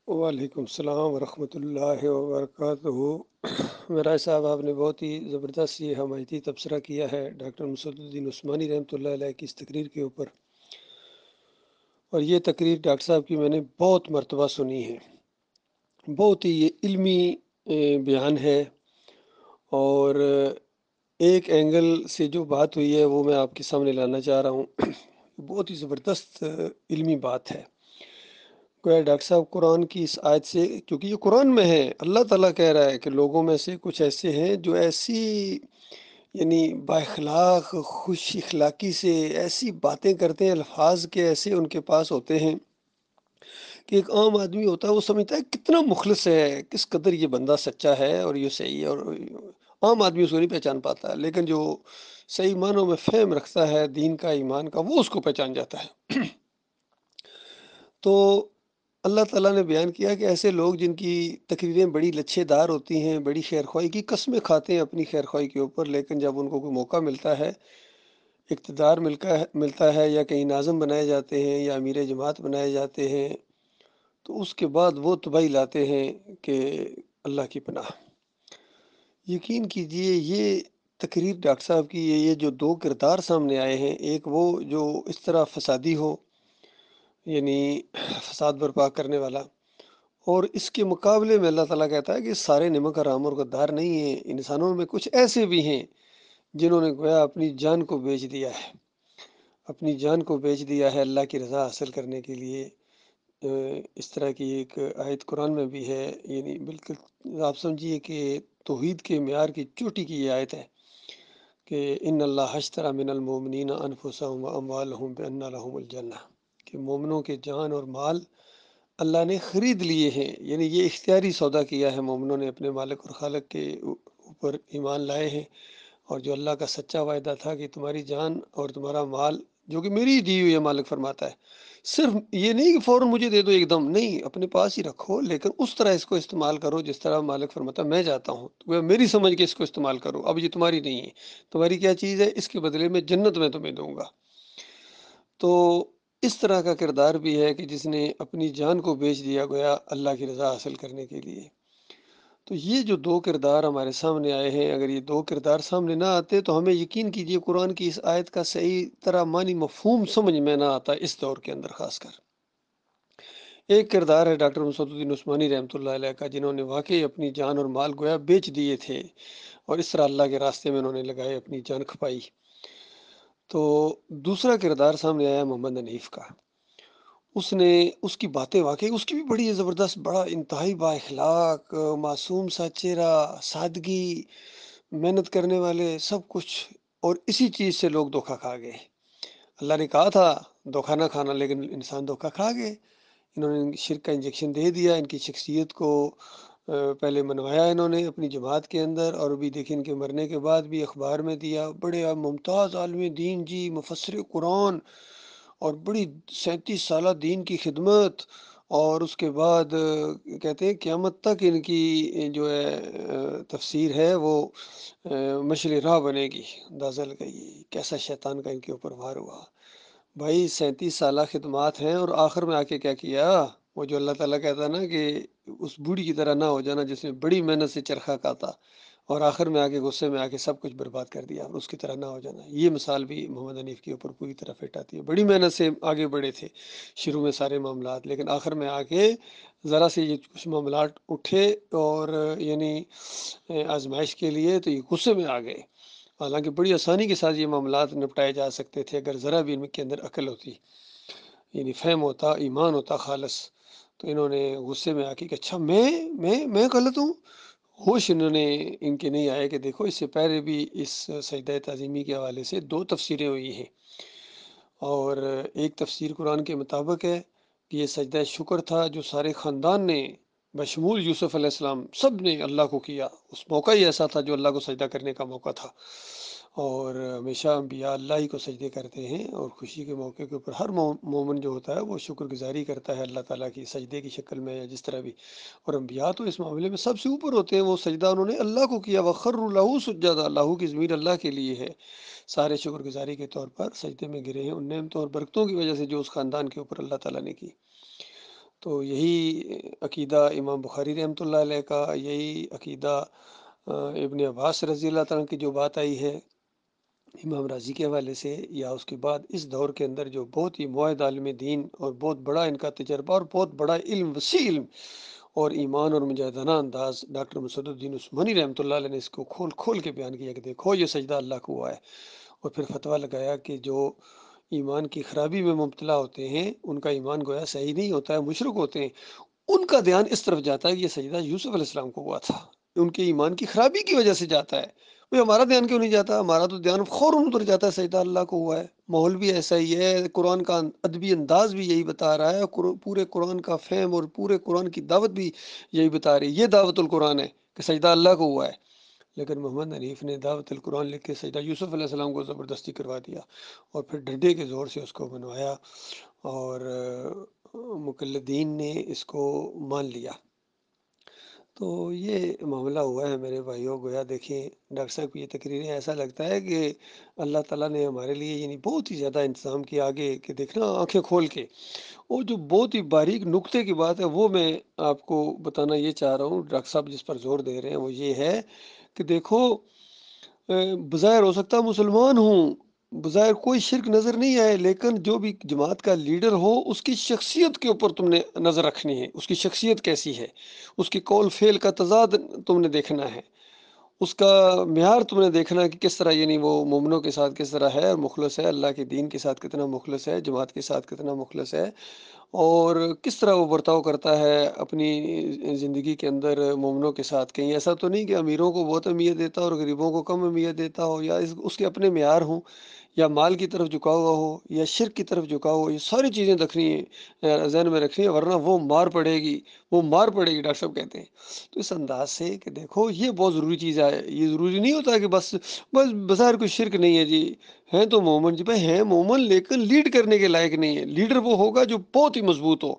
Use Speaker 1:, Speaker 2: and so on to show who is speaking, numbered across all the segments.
Speaker 1: وعلیکم السلام ورحمۃ اللہ وبرکاتہ۔ مرائے صاحب، آپ نے بہت ہی زبردست یہ حمایتی تبصرہ کیا ہے ڈاکٹر مسعود الدین عثمانی رحمۃ اللہ علیہ کی اس تقریر کے اوپر، اور یہ تقریر ڈاکٹر صاحب کی میں نے بہت مرتبہ سنی ہے۔ بہت ہی یہ علمی بیان ہے، اور ایک اینگل سے جو بات ہوئی ہے وہ میں آپ کے سامنے لانا چاہ رہا ہوں۔ بہت ہی زبردست علمی بات ہے۔ گویا ڈاکٹر صاحب قرآن کی اس آیت سے، کیونکہ یہ قرآن میں ہے، اللہ تعالیٰ کہہ رہا ہے کہ لوگوں میں سے کچھ ایسے ہیں جو ایسی یعنی با اخلاق خوش اخلاقی سے ایسی باتیں کرتے ہیں، الفاظ کے ایسے ان کے پاس ہوتے ہیں کہ ایک عام آدمی ہوتا ہے وہ سمجھتا ہے کتنا مخلص ہے، کس قدر یہ بندہ سچا ہے اور یہ صحیح ہے، اور عام آدمی اس کو نہیں پہچان پاتا، لیکن جو صحیح معنوں میں فہم رکھتا ہے دین کا ایمان کا وہ اس کو پہچان جاتا ہے۔ تو اللہ تعالیٰ نے بیان کیا کہ ایسے لوگ جن کی تقریریں بڑی لچھے دار ہوتی ہیں، بڑی خیر خواہی کی قسمیں کھاتے ہیں اپنی خیر خواہی کے اوپر، لیکن جب ان کو کوئی موقع ملتا ہے، اقتدار ملتا ہے، یا کہیں ناظم بنائے جاتے ہیں یا امیر جماعت بنائے جاتے ہیں، تو اس کے بعد وہ تباہی لاتے ہیں کہ اللہ کی پناہ۔ یقین کیجئے یہ تقریر ڈاکٹر صاحب کی یہ جو دو کردار سامنے آئے ہیں، ایک وہ جو اس طرح فسادی ہو، یعنی فساد برپا کرنے والا، اور اس کے مقابلے میں اللہ تعالیٰ کہتا ہے کہ سارے نمک حرام اور غدار نہیں ہیں، انسانوں میں کچھ ایسے بھی ہیں جنہوں نے گویا اپنی جان کو بیچ دیا ہے، اپنی جان کو بیچ دیا ہے اللہ کی رضا حاصل کرنے کے لیے۔ اس طرح کی ایک آیت قرآن میں بھی ہے، یعنی بالکل آپ سمجھیے کہ توحید کے معیار کی چوٹی کی یہ آیت ہے کہ ان اللہ اشتری من المؤمنین انفسهم واموالهم بان لهم الجنہ، کہ مومنوں کے جان اور مال اللہ نے خرید لیے ہیں، یعنی یہ اختیاری سودا کیا ہے، مومنوں نے اپنے مالک اور خالق کے اوپر ایمان لائے ہیں، اور جو اللہ کا سچا وعدہ تھا کہ تمہاری جان اور تمہارا مال جو کہ میری دی ہوئی ہے، مالک فرماتا ہے، صرف یہ نہیں کہ فوراً مجھے دے دو ایک دم، نہیں، اپنے پاس ہی رکھو، لیکن اس طرح اس کو استعمال کرو جس طرح مالک فرماتا ہے میں جاتا ہوں، تو وہ میری سمجھ کے اس کو استعمال کرو، اب یہ تمہاری نہیں ہے، تمہاری کیا چیز ہے، اس کے بدلے میں جنت میں تمہیں دوں گا۔ تو اس طرح کا کردار بھی ہے کہ جس نے اپنی جان کو بیچ دیا گویا اللہ کی رضا حاصل کرنے کے لیے۔ تو یہ جو دو کردار ہمارے سامنے آئے ہیں، اگر یہ دو کردار سامنے نہ آتے تو ہمیں یقین کیجئے قرآن کی اس آیت کا صحیح طرح معنی مفہوم سمجھ میں نہ آتا اس دور کے اندر خاص کر۔ ایک کردار ہے ڈاکٹر مسعود الدین عثمانی رحمۃ اللہ علیہ کا، جنہوں نے واقعی اپنی جان اور مال گویا بیچ دیے تھے، اور اس طرح اللہ کے راستے میں انہوں نے لگائے، اپنی جان کھپائی۔ تو دوسرا کردار سامنے آیا محمد حنیف کا۔ اس کی باتیں واقعی اس کی بھی بڑی زبردست، بڑا انتہائی با اخلاق، معصوم سا چہرہ، سادگی، محنت کرنے والے، سب کچھ، اور اسی چیز سے لوگ دھوکہ کھا گئے۔ اللہ نے کہا تھا دھوکہ نہ کھانا، لیکن انسان دھوکہ کھا گئے۔ انہوں نے شرک کا انجیکشن دے دیا، ان کی شخصیت کو پہلے منوایا انہوں نے اپنی جماعت کے اندر، اور بھی دیکھیں ان کے مرنے کے بعد بھی اخبار میں دیا، بڑے ممتاز عالم دین جی، مفسر قرآن، اور بڑی 37 سالہ دین کی خدمت، اور اس کے بعد کہتے ہیں قیامت تک ان کی جو ہے تفسیر ہے وہ مشل راہ بنے گی۔ اندازہ لگائیے کیسا شیطان کا ان کے اوپر وار ہوا۔ بھائی 37 سالہ خدمات ہیں، اور آخر میں آ کے کیا کیا، وہ جو اللہ تعالیٰ کہتا ہے نا کہ اس بوڑھی کی طرح نہ ہو جانا جس نے بڑی محنت سے چرخا کاتا اور آخر میں آ کے غصے میں آ کے سب کچھ برباد کر دیا، اور اس کی طرح نہ ہو جانا۔ یہ مثال بھی محمد حنیف کے اوپر پوری طرح فٹ آتی ہے۔ بڑی محنت سے آگے بڑھے تھے شروع میں سارے معاملات، لیکن آخر میں آ کے ذرا سے یہ کچھ معاملات اٹھے، اور یعنی آزمائش کے لیے، تو یہ غصے میں آ گئے، حالانکہ بڑی آسانی کے ساتھ یہ معاملات نپٹائے جا سکتے تھے اگر ذرا بھی ان کے اندر عقل ہوتی، یعنی فہم ہوتا، ایمان ہوتا خالص۔ تو انہوں نے غصے میں آ کے کہ اچھا میں غلط ہوں، ہوش انہوں نے ان کے نہیں آئے کہ دیکھو اس سے پہلے بھی اس سجدہ تعظیمی کے حوالے سے دو تفسیریں ہوئی ہیں، اور ایک تفسیر قرآن کے مطابق ہے کہ یہ سجدہ شکر تھا جو سارے خاندان نے بشمول یوسف علیہ السلام سب نے اللہ کو کیا، اس موقع ہی ایسا تھا جو اللہ کو سجدہ کرنے کا موقع تھا، اور ہمیشہ انبیاء اللہ ہی کو سجدے کرتے ہیں، اور خوشی کے موقع کے اوپر ہر مومن جو ہوتا ہے وہ شکر گزاری کرتا ہے اللہ تعالیٰ کی سجدے کی شکل میں یا جس طرح بھی، اور انبیاء تو اس معاملے میں سب سے اوپر ہوتے ہیں، وہ سجدہ انہوں نے اللہ کو کیا، وَخَرُّوا لَهُ سُجَّدًا، اللہ کی ضمیر اللہ کے لیے ہے، سارے شکر گزاری کے طور پر سجدے میں گرے ہیں ان نعمتوں اور برکتوں کی وجہ سے جو اس خاندان کے اوپر اللہ تعالیٰ نے کی۔ تو یہی عقیدہ امام بخاری رحمۃ اللہ علیہ کا، یہی عقیدہ ابن عباس رضی اللہ تعالیٰ کی جو بات آئی ہے امام راضی کے حوالے سے، یا اس کے بعد اس دور کے اندر جو بہت ہی معاہد عالم دین اور بہت بڑا ان کا تجربہ اور بہت بڑا علم، وسیع علم اور ایمان اور مجاہدانہ انداز، ڈاکٹر مسعود الدین عثمانی رحمۃ اللہ علیہ نے اس کو کھول کھول کے بیان کیا کہ دیکھو یہ سجدہ اللہ کو ہوا ہے، اور پھر فتویٰ لگایا کہ جو ایمان کی خرابی میں مبتلا ہوتے ہیں ان کا ایمان گویا صحیح نہیں ہوتا ہے، مشرک ہوتے ہیں، ان کا دھیان اس طرف جاتا ہے کہ یہ سجدہ یوسف علیہ السلام کو ہوا تھا، ان کے ایمان کی خرابی کی وجہ سے جاتا ہے۔ بھئی ہمارا دھیان کیوں نہیں جاتا؟ ہمارا تو دھیان فوراً ادھر جاتا ہے، سجدہ اللہ کو ہوا ہے۔ ماحول بھی ایسا ہی ہے، قرآن کا ادبی انداز بھی یہی بتا رہا ہے، پورے قرآن کا فہم اور پورے قرآن کی دعوت بھی یہی بتا رہی ہے، یہ دعوت القرآن ہے کہ سجدہ اللہ کو ہوا ہے۔ لیکن محمد حنیف نے دعوت القرآن لکھ کے سجدہ یوسف علیہ السلام کو زبردستی کروا دیا، اور پھر ڈنڈے کے زور سے اس کو بنوایا، اور مقلدین نے اس کو مان لیا۔ تو یہ معاملہ ہوا ہے میرے بھائیوں، گویا دیکھیں ڈاکٹر صاحب کی یہ تقریریں ایسا لگتا ہے کہ اللہ تعالیٰ نے ہمارے لیے یعنی بہت ہی زیادہ انتظام کیا آگے کہ دیکھنا آنکھیں کھول کے، اور جو بہت ہی باریک نقطے کی بات ہے وہ میں آپ کو بتانا یہ چاہ رہا ہوں، ڈاکٹر صاحب جس پر زور دے رہے ہیں وہ یہ ہے کہ دیکھو بظاہر ہو سکتا مسلمان ہوں، بظاہر کوئی شرک نظر نہیں آئے، لیکن جو بھی جماعت کا لیڈر ہو اس کی شخصیت کے اوپر تم نے نظر رکھنی ہے، اس کی شخصیت کیسی ہے، اس کی قول فعل کا تضاد تم نے دیکھنا ہے، اس کا معیار تم نے دیکھنا ہے کہ کس طرح یعنی وہ مومنوں کے ساتھ کس طرح ہے اور مخلص ہے، اللہ کے دین کے ساتھ کتنا مخلص ہے، جماعت کے ساتھ کتنا مخلص ہے، اور کس طرح وہ برتاؤ کرتا ہے اپنی زندگی کے اندر مومنوں کے ساتھ۔ کہیں ایسا تو نہیں کہ امیروں کو بہت اہمیت دیتا ہو اور غریبوں کو کم اہمیت دیتا ہو، یا اس کے اپنے معیار ہوں، یا مال کی طرف جھکا ہوا ہو یا شرک کی طرف جھکا ہوا ہو، یہ ساری چیزیں رکھنی ہیں، ذہن میں رکھنی ہے، ورنہ وہ مار پڑے گی، وہ مار پڑے گی، ڈاکٹر صاحب کہتے ہیں۔ تو اس انداز سے کہ دیکھو یہ بہت ضروری چیز ہے، یہ ضروری نہیں ہوتا کہ بس بظاہر کوئی شرک نہیں ہے جی، ہیں تو مومن جی، بھائی ہیں مومن لیکن لیڈ کرنے کے لائق نہیں ہے۔ لیڈر وہ ہوگا جو بہت ہی مضبوط ہو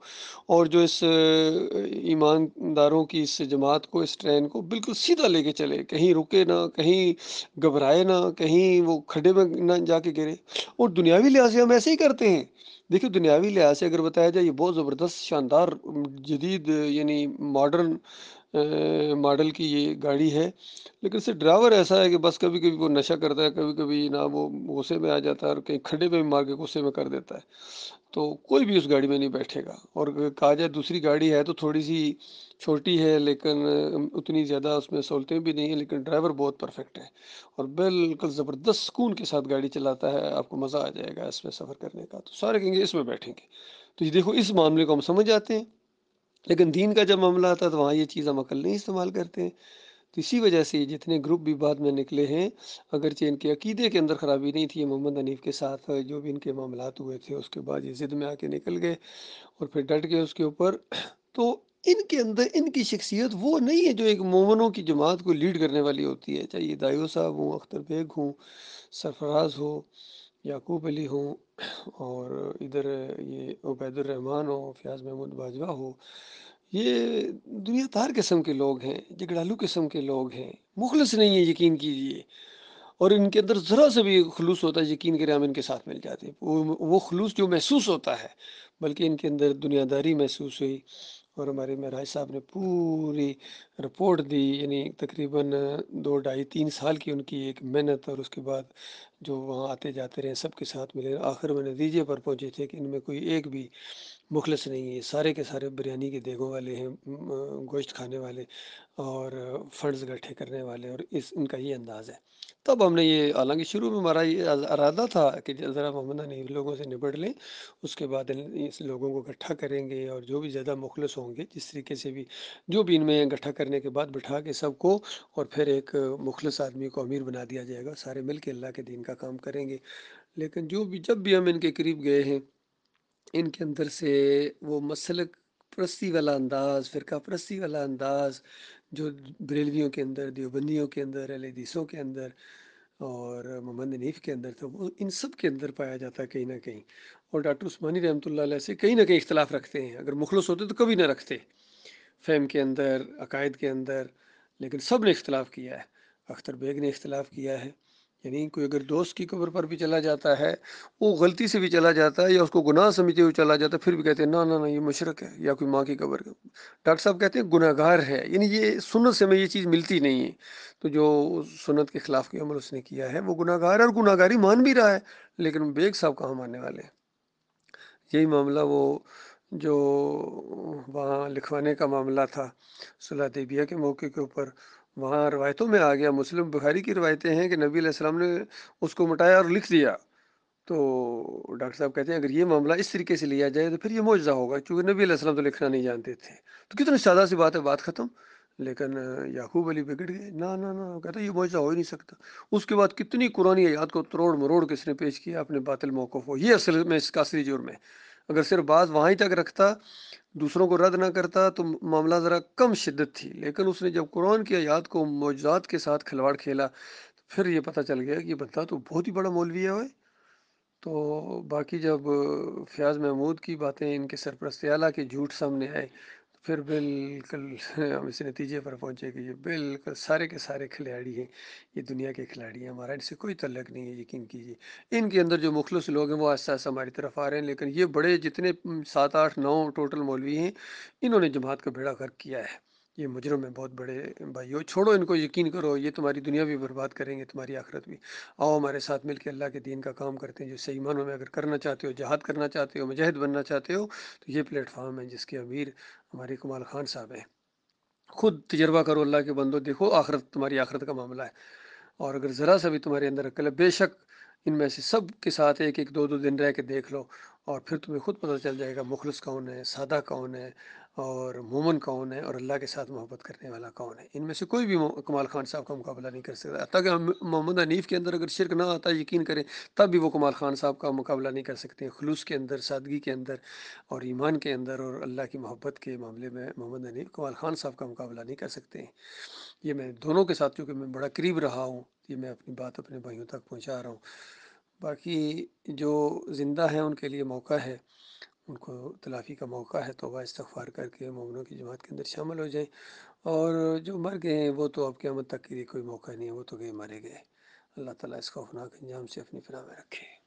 Speaker 1: اور جو اس ایمانداروں کی اس جماعت کو، اس ٹرین کو بالکل سیدھا لے کے چلے، کہیں رکے نہ، کہیں گھبرائے نہ، کہیں وہ کھڈے میں نہ جا کے گرے۔ اور دنیاوی لحاظ سے ہم ایسے ہی کرتے ہیں، دیکھیں دنیاوی لحاظ سے اگر بتایا جائے یہ بہت زبردست شاندار جدید یعنی ماڈرن ماڈل کی یہ گاڑی ہے، لیکن صرف ڈرائیور ایسا ہے کہ بس کبھی کبھی وہ نشہ کرتا ہے، کبھی کبھی نہ وہ غصے میں آ جاتا ہے اور کہیں کھڈے پہ بھی مار کے غصے میں کر دیتا ہے، تو کوئی بھی اس گاڑی میں نہیں بیٹھے گا۔ اور کہا جائے دوسری گاڑی ہے تو تھوڑی سی چھوٹی ہے لیکن اتنی زیادہ اس میں سہولتیں بھی نہیں ہیں، لیکن ڈرائیور بہت پرفیکٹ ہے اور بالکل زبردست سکون کے ساتھ گاڑی چلاتا ہے، آپ کو مزہ آ جائے گا اس میں سفر کرنے کا، تو سارے کہیں گے اس میں بیٹھیں گے۔ تو یہ دیکھو اس معاملے کو ہم سمجھ جاتے ہیں، لیکن دین کا جب معاملہ آتا ہے تو وہاں یہ چیز ہم عقل نہیں استعمال کرتے ہیں۔ تو اسی وجہ سے جتنے گروپ بھی بعد میں نکلے ہیں، اگرچہ ان کے عقیدے کے اندر خرابی نہیں تھی، محمد حنیف کے ساتھ جو بھی ان کے معاملات ہوئے تھے اس کے بعد یہ ضد میں آ کے نکل گئے اور پھر ڈٹ گئے اس کے اوپر، تو ان کے اندر ان کی شخصیت وہ نہیں ہے جو ایک مومنوں کی جماعت کو لیڈ کرنے والی ہوتی ہے، چاہے یہ دائیو صاحب ہوں، اختر بیگ ہوں، سرفراز ہو، یعقوب علی ہوں، اور ادھر یہ عبید الرحمن ہو، فیاض محمود باجوہ ہو، یہ دنیا دار قسم کے لوگ ہیں، جگڑالو قسم کے لوگ ہیں، مخلص نہیں ہے، یقین کیجئے، اور ان کے اندر ذرا سے بھی خلوص ہوتا ہے، یقین کریں ہم ان کے ساتھ مل جاتے ہیں، وہ خلوص جو محسوس ہوتا ہے، بلکہ ان کے اندر دنیا داری محسوس ہوئی۔ اور ہمارے معراج صاحب نے پوری رپورٹ دی، یعنی تقریباً 2 ڈھائی 3 سال کی ان کی ایک محنت، اور اس کے بعد جو وہاں آتے جاتے رہے سب کے ساتھ ملے، آخر میں نتیجے پر پہنچے تھے کہ ان میں کوئی ایک بھی مخلص نہیں ہے، سارے کے سارے بریانی کے دیگوں والے ہیں، گوشت کھانے والے اور فنڈز اکٹھے کرنے والے، اور ان کا یہ انداز ہے۔ تب ہم نے یہ، حالانکہ شروع میں ہمارا یہ ارادہ تھا کہ ذرا محمد حنیف لوگوں سے نبڑ لیں، اس کے بعد اس لوگوں کو اکٹھا کریں گے، اور جو بھی زیادہ مخلص ہوں گے جس طریقے سے بھی جو بھی ان میں اکٹھا کرنے کے بعد بٹھا کے سب کو، اور پھر ایک مخلص آدمی کو امیر بنا دیا جائے گا، سارے مل کے اللہ کے دین کا کام کریں گے۔ لیکن جب بھی ہم ان کے قریب گئے ہیں، ان کے اندر سے وہ مسلک پرستی والا انداز، فرقہ پرستی والا انداز جو بریلویوں کے اندر، دیوبندیوں کے اندر، اہل حدیثوں کے اندر اور محمد حنیف کے اندر تھا، وہ ان سب کے اندر پایا جاتا ہے کہیں نہ کہیں۔ اور ڈاکٹر عثمانی رحمۃ اللہ علیہ سے کہیں نہ کہیں اختلاف رکھتے ہیں، اگر مخلص ہوتے تو کبھی نہ رکھتے، فہم کے اندر، عقائد کے اندر، لیکن سب نے اختلاف کیا ہے۔ اختر بیگ نے اختلاف کیا ہے، یعنی کوئی اگر دوست کی قبر پر بھی چلا جاتا ہے، وہ غلطی سے بھی چلا جاتا ہے یا اس کو گناہ سمجھتے ہوئے چلا جاتا ہے، پھر بھی کہتے ہیں نہ نہ نہ یہ مشرک ہے، یا کوئی ماں کی قبر کا ڈاکٹر صاحب کہتے ہیں گناہ گار ہے، یعنی یہ سنت سے ہمیں یہ چیز ملتی نہیں ہے، تو جو سنت کے خلاف کی عمل اس نے کیا ہے وہ گناہ گار ہے، اور گناہ گاری مان بھی رہا ہے، لیکن بیگ صاحب کہاں ماننے والے ہیں۔ یہی معاملہ وہ جو وہاں لکھوانے کا معاملہ تھا صلح حدیبیہ کے موقع کے اوپر، وہاں روایتوں میں آ گیا، مسلم بخاری کی روایتیں ہیں کہ نبی علیہ السلام نے اس کو مٹایا اور لکھ دیا۔ تو ڈاکٹر صاحب کہتے ہیں اگر یہ معاملہ اس طریقے سے لیا جائے تو پھر یہ معجزہ ہوگا، کیونکہ نبی علیہ السلام تو لکھنا نہیں جانتے تھے، تو کتنی سادہ سی بات ہے، بات ختم۔ لیکن یعقوب علی بگڑ گئے، نہ نہ نہ، کہتے ہیں یہ معجزہ ہو ہی نہیں سکتا۔ اس کے بعد کتنی قرآن آیات کو تروڑ مروڑ کے اس نے پیش کیا اپنے باطل موقف کو، یہ اصل میں اس کا اصلی جرم ہے۔ اگر صرف بات وہاں ہی تک رکھتا، دوسروں کو رد نہ کرتا، تو معاملہ ذرا کم شدت تھی، لیکن اس نے جب قرآن کی آیات کو معجزات کے ساتھ کھلواڑ کھیلا، پھر یہ پتہ چل گیا کہ یہ بندہ تو بہت ہی بڑا مولوی ہے ہوئے۔ تو باقی جب فیاض محمود کی باتیں، ان کے سرپرست اعلیٰ کے جھوٹ سامنے آئے، تو پھر بالکل ہم اس نتیجے پر پہنچے کہ یہ بالکل سارے کے سارے کھلاڑی ہیں، یہ دنیا کے کھلاڑی ہیں، ہمارا ان سے کوئی تعلق نہیں ہے، یقین کیجیے۔ ان کے اندر جو مخلص لوگ ہیں وہ آہستہ آہستہ ہماری طرف آ رہے ہیں، لیکن یہ بڑے جتنے 7 8 9 ٹوٹل مولوی ہیں، انہوں نے جماعت کا بیڑا غرق کیا ہے۔ یہ مجرم ہیں بہت بڑے بھائیو، چھوڑو ان کو، یقین کرو یہ تمہاری دنیا بھی برباد کریں گے، تمہاری آخرت بھی۔ آؤ ہمارے ساتھ مل کے اللہ کے دین کا کام کرتے ہیں، جو صحیح معنوں میں اگر کرنا چاہتے ہو، جہاد کرنا چاہتے ہو، مجاہد بننا چاہتے ہو، تو یہ پلیٹ فارم ہے جس کے امیر ہمارے کمال خان صاحب ہیں۔ خود تجربہ کرو اللہ کے بندو، دیکھو آخرت، تمہاری آخرت کا معاملہ ہے، اور اگر ذرا سا بھی تمہارے اندر عقل ہے، بے شک ان میں سے سب کے ساتھ ایک ایک 2 2 دن رہ کے دیکھ لو، اور پھر تمہیں خود پتہ چل جائے گا مخلص کون ہے، سادہ کون ہے، اور مومن کون ہے، اور اللہ کے ساتھ محبت کرنے والا کون ہے۔ ان میں سے کوئی بھی کمال خان صاحب کا مقابلہ نہیں کر سکتا، حتیٰ کہ محمد حنیف کے اندر اگر شرک نہ آتا، یقین کریں، تب بھی وہ کمال خان صاحب کا مقابلہ نہیں کر سکتے، خلوص کے اندر، سادگی کے اندر، اور ایمان کے اندر، اور اللہ کی محبت کے معاملے میں محمد حنیف کمال خان صاحب کا مقابلہ نہیں کر سکتے ہیں۔ یہ میں دونوں کے ساتھ، چونکہ میں بڑا قریب رہا ہوں، یہ میں اپنی بات اپنے بھائیوں تک پہنچا رہا ہوں۔ باقی جو زندہ ہیں ان کے لیے موقع ہے، ان کو تلافی کا موقع ہے، توبہ استغفار کر کے مومنوں کی جماعت کے اندر شامل ہو جائیں، اور جو مر گئے ہیں وہ تو اب قیامت تک کے لیے کوئی موقع نہیں ہے، وہ تو گئے، مارے گئے۔ اللہ تعالیٰ اس خوفناک انجام سے اپنی پناہ میں رکھے۔